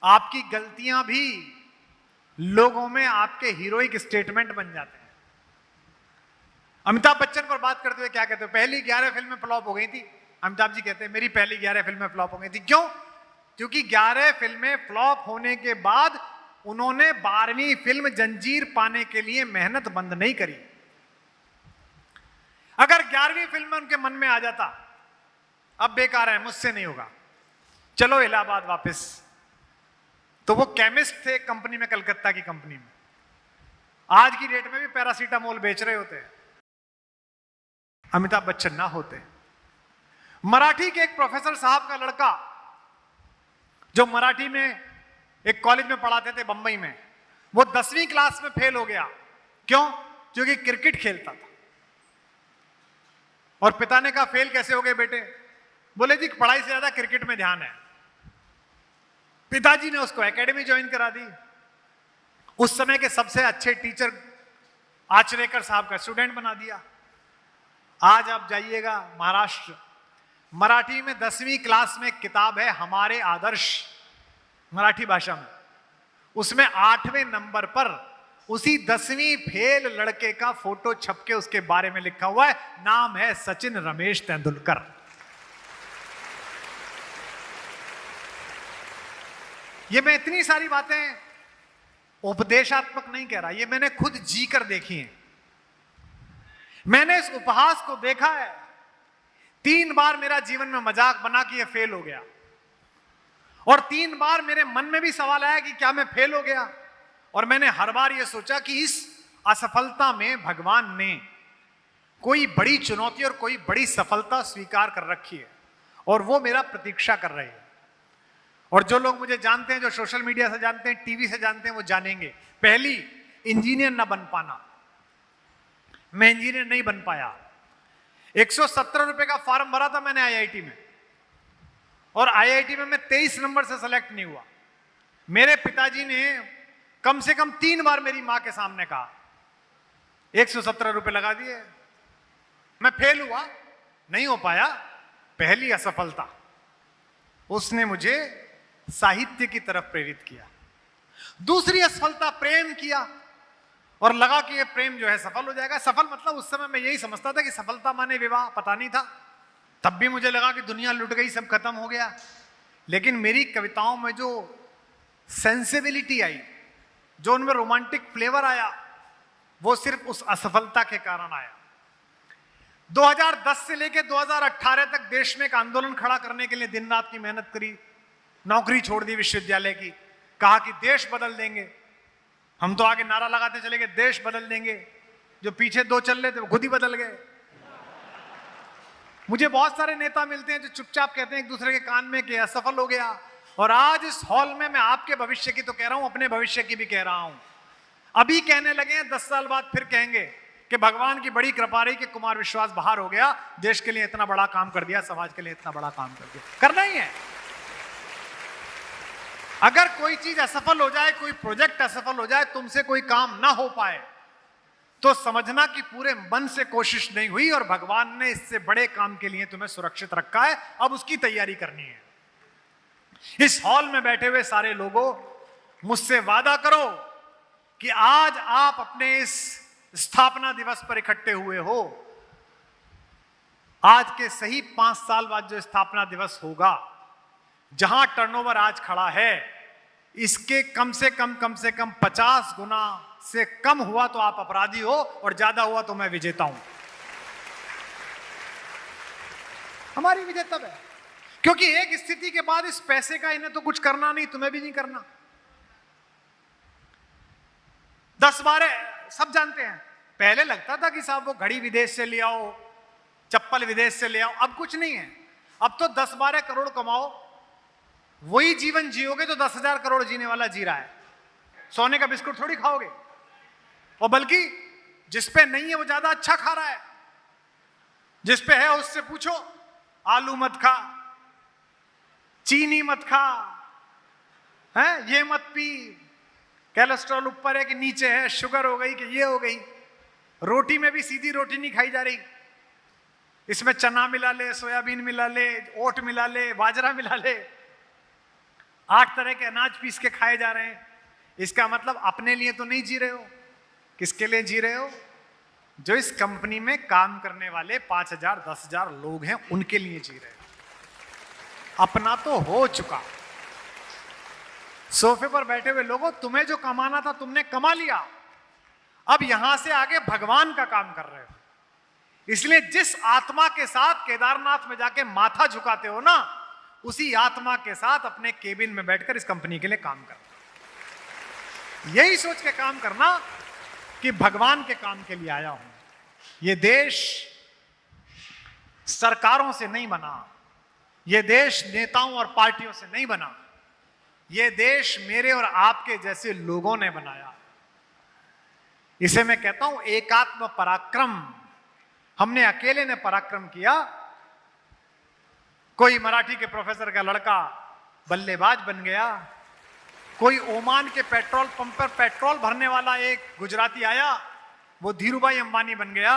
आपकी गलतियां भी लोगों में आपके हीरोइक स्टेटमेंट बन जाते हैं। अमिताभ बच्चन पर बात करते हुए क्या कहते हैं? पहली 11 फिल्में फ्लॉप हो गई थी। अमिताभ जी कहते हैं मेरी पहली 11 फिल्में फ्लॉप हो गई थी। क्यों? क्योंकि 11 फिल्में फ्लॉप होने के बाद उन्होंने 12वीं फिल्म जंजीर पाने के लिए मेहनत बंद नहीं करी। अगर 11वीं फिल्म में उनके मन में आ जाता अब बेकार है, मुझसे नहीं होगा, चलो इलाहाबाद वापस, तो वो केमिस्ट थे कंपनी में, कलकत्ता की कंपनी में, आज की डेट में भी पैरासीटामोल बेच रहे होते हैं। अमिताभ बच्चन ना होते। मराठी के एक प्रोफेसर साहब का लड़का जो मराठी में एक कॉलेज में पढ़ाते थे बंबई में, वो 10वीं क्लास में फेल हो गया। क्यों? क्योंकि क्रिकेट खेलता था। और पिता ने कहा फेल कैसे हो गए बेटे? बोले जी पढ़ाई से ज्यादा क्रिकेट में ध्यान है। पिताजी ने उसको एकेडमी ज्वाइन करा दी। उस समय के सबसे अच्छे टीचर आचरेकर साहब का स्टूडेंट बना दिया। आज आप जाइएगा महाराष्ट्र, मराठी में 10वीं क्लास में एक किताब है हमारे आदर्श, मराठी भाषा में, उसमें 8वें नंबर पर उसी 10वीं फेल लड़के का फोटो छपके उसके बारे में लिखा हुआ है, नाम है सचिन रमेश तेंदुलकर। ये मैं इतनी सारी बातें उपदेशात्मक नहीं कह रहा, ये मैंने खुद जी कर देखी है। मैंने इस उपहास को देखा है। 3 बार मेरा जीवन में मजाक बना कि ये फेल हो गया, और 3 बार मेरे मन में भी सवाल आया कि क्या मैं फेल हो गया। और मैंने हर बार ये सोचा कि इस असफलता में भगवान ने कोई बड़ी चुनौती और कोई बड़ी सफलता स्वीकार कर रखी है, और वो मेरा प्रतीक्षा कर रहे हैं। और जो लोग मुझे जानते हैं, जो सोशल मीडिया से जानते हैं, टीवी से जानते हैं, वो जानेंगे। पहली, इंजीनियर ना बन पाना। मैं इंजीनियर नहीं बन पाया। 117 रुपए का फॉर्म भरा था मैंने आईआईटी में, और आईआईटी में मैं 23 नंबर से सेलेक्ट नहीं हुआ। मेरे पिताजी ने कम से कम 3 बार मेरी मां के सामने कहा 117 रुपए लगा दिए। मैं फेल हुआ, नहीं हो पाया। पहली असफलता, उसने मुझे साहित्य की तरफ प्रेरित किया। दूसरी असफलता, प्रेम किया, और लगा कि ये प्रेम जो है सफल हो जाएगा। सफल मतलब उस समय मैं यही समझता था कि सफलता माने विवाह, पता नहीं था। तब भी मुझे लगा कि दुनिया लुट गई, सब खत्म हो गया। लेकिन मेरी कविताओं में जो सेंसिबिलिटी आई, जो उनमें रोमांटिक फ्लेवर आया, वो सिर्फ उस असफलता के कारण आया। 2010 से लेकर 2018 तक देश में एक आंदोलन खड़ा करने के लिए दिन रात की मेहनत करी। नौकरी छोड़ दी विश्वविद्यालय की, कहा कि देश बदल देंगे। हम तो आगे नारा लगाते चले गए देश बदल देंगे। जो पीछे 2 चल रहे थे वो खुद ही बदल गए। मुझे बहुत सारे नेता मिलते हैं जो चुपचाप कहते हैं एक दूसरे के कान में कि असफल हो गया। और आज इस हॉल में मैं आपके भविष्य की तो कह रहा हूं, अपने भविष्य की भी कह रहा हूं। अभी कहने लगे हैं, 10 साल बाद फिर कहेंगे कि भगवान की बड़ी कृपा रही कि कुमार विश्वास बाहर हो गया, देश के लिए इतना बड़ा काम कर दिया, समाज के लिए इतना बड़ा काम कर दिया। करना ही है। अगर कोई चीज असफल हो जाए, कोई प्रोजेक्ट असफल हो जाए, तुमसे कोई काम ना हो पाए, तो समझना कि पूरे मन से कोशिश नहीं हुई और भगवान ने इससे बड़े काम के लिए तुम्हें सुरक्षित रखा है। अब उसकी तैयारी करनी है। इस हॉल में बैठे हुए सारे लोगों, मुझसे वादा करो कि आज आप अपने इस स्थापना दिवस पर इकट्ठे हुए हो, आज के सही 5 साल बाद जो स्थापना दिवस होगा, जहां टर्नओवर आज खड़ा है, इसके कम से कम 50 गुना से कम हुआ तो आप अपराधी हो, और ज्यादा हुआ तो मैं विजेता हूं। हमारी विजय तब है क्योंकि एक स्थिति के बाद इस पैसे का इन्हें तो कुछ करना नहीं, तुम्हें भी नहीं करना। 10-12 सब जानते हैं। पहले लगता था कि साहब वो घड़ी विदेश से ले आओ, चप्पल विदेश से ले आओ, अब कुछ नहीं है। अब तो 10-12 करोड़ कमाओ, वही जीवन जियोगे तो 10,000 करोड़ जीने वाला जी रहा है। सोने का बिस्कुट थोड़ी खाओगे, और बल्कि जिस पे नहीं है वो ज्यादा अच्छा खा रहा है। जिस पे है उससे पूछो, आलू मत खा, चीनी मत खा, है ये मत पी, कोलेस्ट्रॉल ऊपर है कि नीचे है, शुगर हो गई कि ये हो गई। रोटी में भी सीधी रोटी नहीं खाई जा रही, इसमें चना मिला ले, सोयाबीन मिला ले, ओट मिला ले, बाजरा मिला ले, 8 तरह के अनाज पीस के खाए जा रहे हैं। इसका मतलब अपने लिए तो नहीं जी रहे हो। किसके लिए जी रहे हो? जो इस कंपनी में काम करने वाले 5,000-10,000 लोग हैं, उनके लिए जी रहे हो। अपना तो हो चुका। सोफे पर बैठे हुए लोगों, तुम्हें जो कमाना था तुमने कमा लिया, अब यहां से आगे भगवान का काम कर रहे हो। इसलिए जिस आत्मा के साथ केदारनाथ में जाके माथा झुकाते हो ना, उसी आत्मा के साथ अपने केबिन में बैठकर इस कंपनी के लिए काम करना। यही सोच के काम करना कि भगवान के काम के लिए आया हूं। यह देश सरकारों से नहीं बना, यह देश नेताओं और पार्टियों से नहीं बना, यह देश मेरे और आपके जैसे लोगों ने बनाया। इसे मैं कहता हूं एकात्म पराक्रम। हमने अकेले ने पराक्रम किया। कोई मराठी के प्रोफेसर का लड़का बल्लेबाज बन गया, कोई ओमान के पेट्रोल पंप पर पेट्रोल भरने वाला एक गुजराती आया, वो धीरूभाई अंबानी बन गया।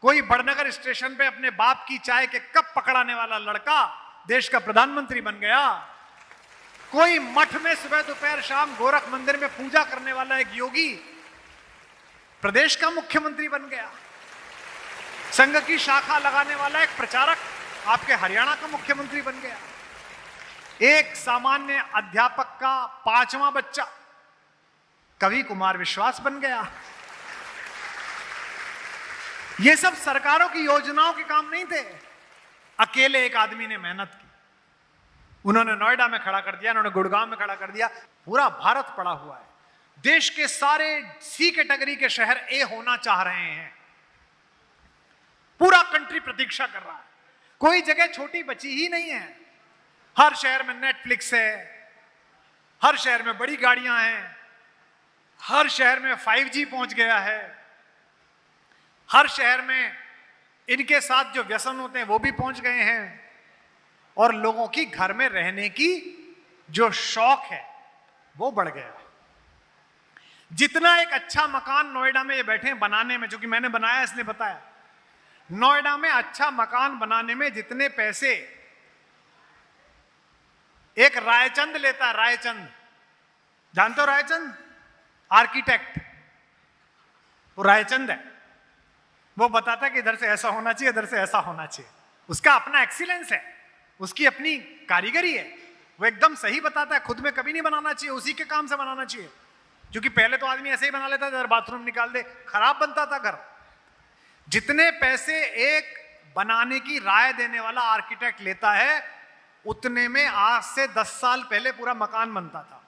कोई बड़नगर स्टेशन पे अपने बाप की चाय के कप पकड़ाने वाला लड़का देश का प्रधानमंत्री बन गया। कोई मठ में सुबह दोपहर शाम गोरख मंदिर में पूजा करने वाला एक योगी प्रदेश का मुख्यमंत्री बन गया। संघ की शाखा लगाने वाला एक प्रचारक आपके हरियाणा का मुख्यमंत्री बन गया। एक सामान्य अध्यापक का 5वां बच्चा कवि कुमार विश्वास बन गया। ये सब सरकारों की योजनाओं के काम नहीं थे, अकेले एक आदमी ने मेहनत की। उन्होंने नोएडा में खड़ा कर दिया, उन्होंने गुड़गांव में खड़ा कर दिया। पूरा भारत पड़ा हुआ है। देश के सारे सी कैटेगरी के शहर ए होना चाह रहे हैं। पूरा कंट्री प्रतीक्षा कर रहा है। कोई जगह छोटी बची ही नहीं है। हर शहर में नेटफ्लिक्स है, हर शहर में बड़ी गाड़ियां हैं, हर शहर में 5G पहुंच गया है, हर शहर में इनके साथ जो व्यसन होते हैं वो भी पहुंच गए हैं, और लोगों की घर में रहने की जो शौक है वो बढ़ गया। जितना एक अच्छा मकान नोएडा में ये बैठे हैं बनाने में, जो कि मैंने बनाया इसलिए बताया, नोएडा में अच्छा मकान बनाने में जितने पैसे एक रायचंद लेता है, रायचंद जानते हो? रायचंद आर्किटेक्ट, वो रायचंद है। वो बताता है कि इधर से ऐसा होना चाहिए, इधर से ऐसा होना चाहिए। उसका अपना एक्सीलेंस है, उसकी अपनी कारीगरी है। वो एकदम सही बताता है। खुद में कभी नहीं बनाना चाहिए, उसी के काम से बनाना चाहिए। क्योंकि पहले तो आदमी ऐसे ही बना लेता था, बाथरूम निकाल दे, खराब बनता था घर। जितने पैसे एक बनाने की राय देने वाला आर्किटेक्ट लेता है, उतने में आज से 10 साल पहले पूरा मकान बनता था।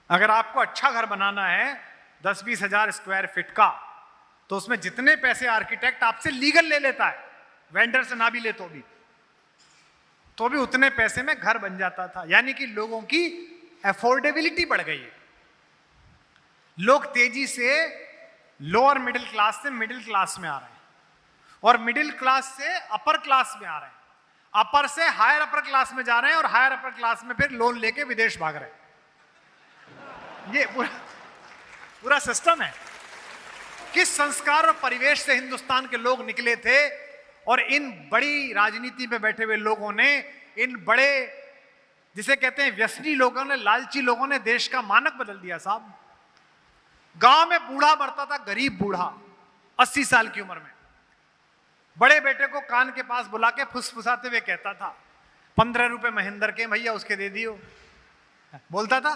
अगर आपको अच्छा घर बनाना है 10-20 हजार स्क्वायर फीट का, तो उसमें जितने पैसे आर्किटेक्ट आपसे लीगल ले लेता है, वेंडर से ना भी ले तो भी उतने पैसे में घर बन जाता था। यानी कि लोगों की अफोर्डेबिलिटी बढ़ गई है। लोग तेजी से लोअर मिडिल क्लास से मिडिल क्लास में आ रहे हैं, और मिडिल क्लास से अपर क्लास में आ रहे हैं, अपर से हायर अपर क्लास में जा रहे हैं, और हायर अपर क्लास में फिर लोन लेके विदेश भाग रहे हैं। ये पूरा सिस्टम है। किस संस्कार और परिवेश से हिंदुस्तान के लोग निकले थे, और इन बड़ी राजनीति में बैठे हुए लोगों ने, इन बड़े जिसे कहते हैं व्यसनी लोगों ने, लालची लोगों ने देश का मानक बदल दिया साहब। गांव में बूढ़ा मरता था, गरीब बूढ़ा 80 साल की उम्र में, बड़े बेटे को कान के पास बुला के फुसफुसाते हुए कहता था, 15 रुपए महेंद्र के भैया उसके दे दियो। बोलता था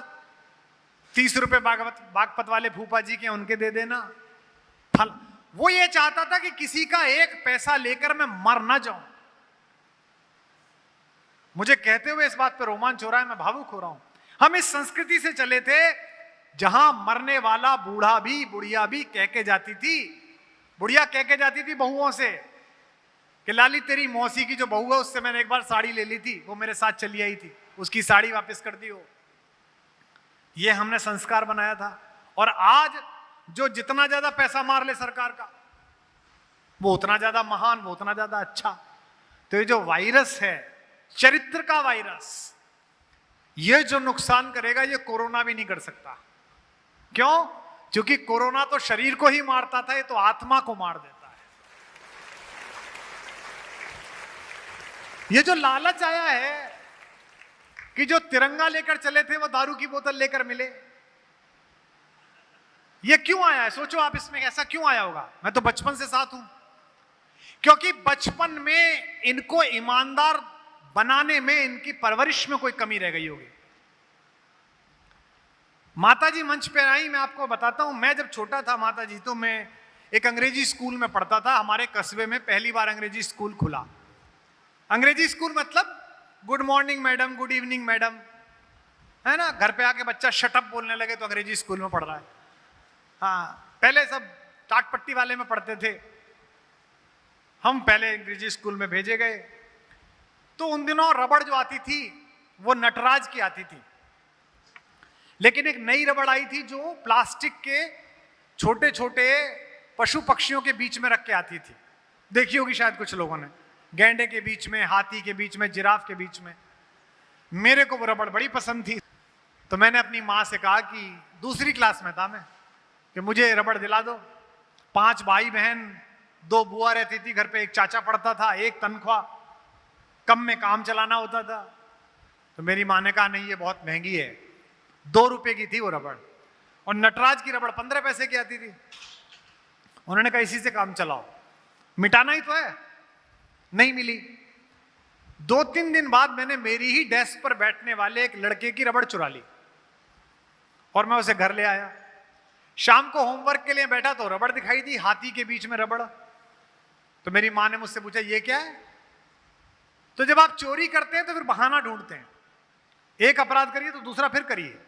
30 रुपए बागपत वाले फूफा जी के उनके दे देना। फल वो ये चाहता था कि किसी का एक पैसा लेकर मैं मर ना जाऊं। मुझे कहते हुए इस बात पर रोमांच हो रहा है, मैं भावुक हो रहा हूं। हम इस संस्कृति से चले थे जहां मरने वाला बूढ़ा भी बुढ़िया भी कह के जाती थी, बुढ़िया कह के जाती थी बहुओं से कि लाली तेरी मौसी की जो बहू है उससे मैंने एक बार साड़ी ले ली थी, वो मेरे साथ चली आई थी, उसकी साड़ी वापस कर दियो। ये हमने संस्कार बनाया था। और आज जो जितना ज्यादा पैसा मार ले सरकार का, वो उतना ज्यादा महान, वो उतना ज्यादा अच्छा। तो ये जो वायरस है, चरित्र का वायरस, ये जो नुकसान करेगा ये कोरोना भी नहीं कर सकता। क्यों? क्योंकि कोरोना तो शरीर को ही मारता था, ये तो आत्मा को मार देता है। ये जो लालच आया है कि जो तिरंगा लेकर चले थे वो दारू की बोतल लेकर मिले, ये क्यों आया है? सोचो आप, इसमें ऐसा क्यों आया होगा? मैं तो बचपन से साथ हूं, क्योंकि बचपन में इनको ईमानदार बनाने में, इनकी परवरिश में कोई कमी रह गई होगी। माताजी मंच पे आई, मैं आपको बताता हूं, मैं जब छोटा था माताजी, तो मैं एक अंग्रेजी स्कूल में पढ़ता था। हमारे कस्बे में पहली बार अंग्रेजी स्कूल खुला। अंग्रेजी स्कूल मतलब good morning madam, good evening madam, है ना। घर पे आके बच्चा शटअप बोलने लगे तो अंग्रेजी स्कूल में पढ़ रहा है। हाँ, पहले सब टाट पट्टी वाले में पढ़ते थे, हम पहले अंग्रेजी स्कूल में भेजे गए। तो उन दिनों रबड़ जो आती थी वो नटराज की आती थी, लेकिन एक नई रबड़ आई थी जो प्लास्टिक के छोटे छोटे पशु पक्षियों के बीच में रख के आती थी। देखी होगी शायद कुछ लोगों ने, गैंडे के बीच में, हाथी के बीच में, जिराफ के बीच में। मेरे को वो रबड़ बड़ी पसंद थी, तो मैंने अपनी माँ से कहा कि दूसरी क्लास में था मैं, कि मुझे रबड़ दिला दो। 5 भाई बहन, 2 बुआ रहती थी घर पे, एक चाचा पढ़ता था, एक तनख्वाह, कम में काम चलाना होता था। तो मेरी माँ ने कहा नहीं ये बहुत महंगी है। 2 रुपए की थी वो रबड़, और नटराज की रबड़ 15 पैसे की आती थी। उन्होंने कहा इसी से काम चलाओ, मिटाना ही तो है। नहीं मिली। 2-3 दिन बाद मैंने मेरी ही डेस्क पर बैठने वाले एक लड़के की रबड़ चुरा ली और मैं उसे घर ले आया। शाम को होमवर्क के लिए बैठा तो रबड़ दिखाई दी, हाथी के बीच में रबड़। तो मेरी माँ ने मुझसे पूछा ये क्या है? तो जब आप चोरी करते हैं तो फिर बहाना ढूंढते हैं, एक अपराध करिए तो दूसरा फिर करिए।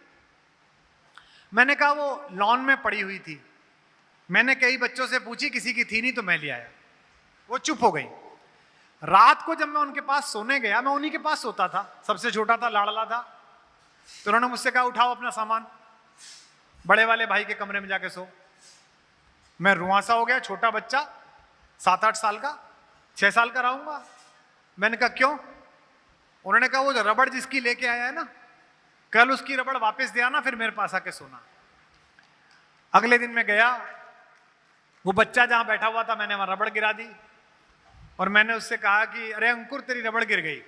मैंने कहा वो लॉन में पड़ी हुई थी। मैंने कई बच्चों से पूछी, किसी की थी नहीं तो मैं ले आया। वो चुप हो गई। रात को जब मैं उनके पास सोने गया, मैं उन्हीं के पास सोता था, सबसे छोटा था, लाडला था। तो उन्होंने मुझसे कहा उठाओ अपना सामान, बड़े वाले भाई के कमरे में जाके सो। मैं रुआंसा हो गया, छोटा बच्चा 7-8 साल का, 6 साल का रहूंगा। मैंने कहा क्यों? उन्होंने कहा वो जो रबड़ जिसकी लेके आया है ना, कल उसकी रबड़ वापस दे आना, फिर मेरे पास आके सोना। अगले दिन मैं गया, वो बच्चा जहां बैठा हुआ था मैंने वहां रबड़ गिरा दी और मैंने उससे कहा कि अरे अंकुर तेरी रबड़ गिर गई।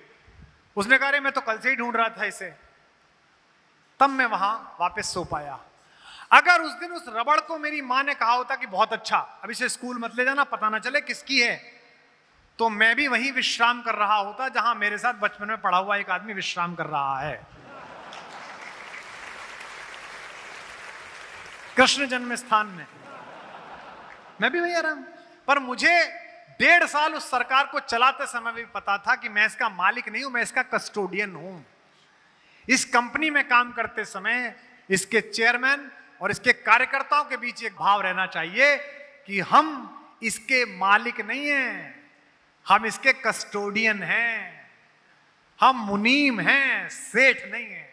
उसने कहा अरे मैं तो कल से ही ढूंढ रहा था इसे। तब मैं वहां वापस सो पाया। अगर उस दिन उस रबड़ को मेरी माँ ने कहा होता कि बहुत अच्छा, अब इसे स्कूल मत ले जाना, पता ना चले किसकी है, तो मैं भी वहीं विश्राम कर रहा होता जहां मेरे साथ बचपन में पढ़ा हुआ एक आदमी विश्राम कर रहा है, कृष्ण जन्म स्थान में। मैं भी वहीं आ रहा हूं। पर मुझे 1.5 साल उस सरकार को चलाते समय भी पता था कि मैं इसका मालिक नहीं हूं, मैं इसका कस्टोडियन हूं। इस कंपनी में काम करते समय इसके चेयरमैन और इसके कार्यकर्ताओं के बीच एक भाव रहना चाहिए कि हम इसके मालिक नहीं हैं, हम इसके कस्टोडियन हैं, हम मुनीम हैं, सेठ नहीं हैं।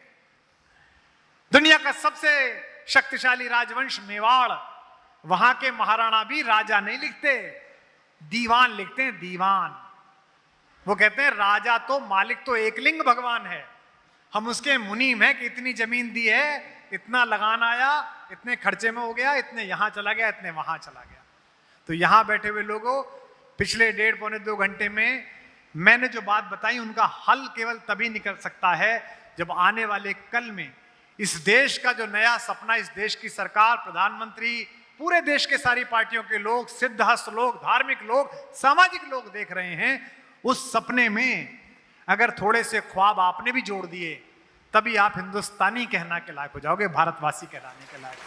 दुनिया का सबसे शक्तिशाली राजवंश मेवाड़, वहां के महाराणा भी राजा नहीं लिखते, दीवान लिखते हैं, दीवान। वो कहते हैं राजा तो, मालिक तो एकलिंग भगवान है, हम उसके मुनीम हैं कि इतनी जमीन दी है, इतना लगान आया, इतने खर्चे में हो गया, इतने यहां चला गया, इतने वहां चला गया। तो यहां बैठे हुए लोगों, पिछले 1.5-पौने-2 घंटे में मैंने जो बात बताई उनका हल केवल तभी निकल सकता है जब आने वाले कल में इस देश का जो नया सपना, इस देश की सरकार, प्रधानमंत्री, पूरे देश के सारी पार्टियों के लोग, सिद्धहस्त लोग, धार्मिक लोग, सामाजिक लोग देख रहे हैं, उस सपने में अगर थोड़े से ख्वाब आपने भी जोड़ दिए, तभी आप हिंदुस्तानी कहना के लायक हो जाओगे, भारतवासी कहलाने के लायक।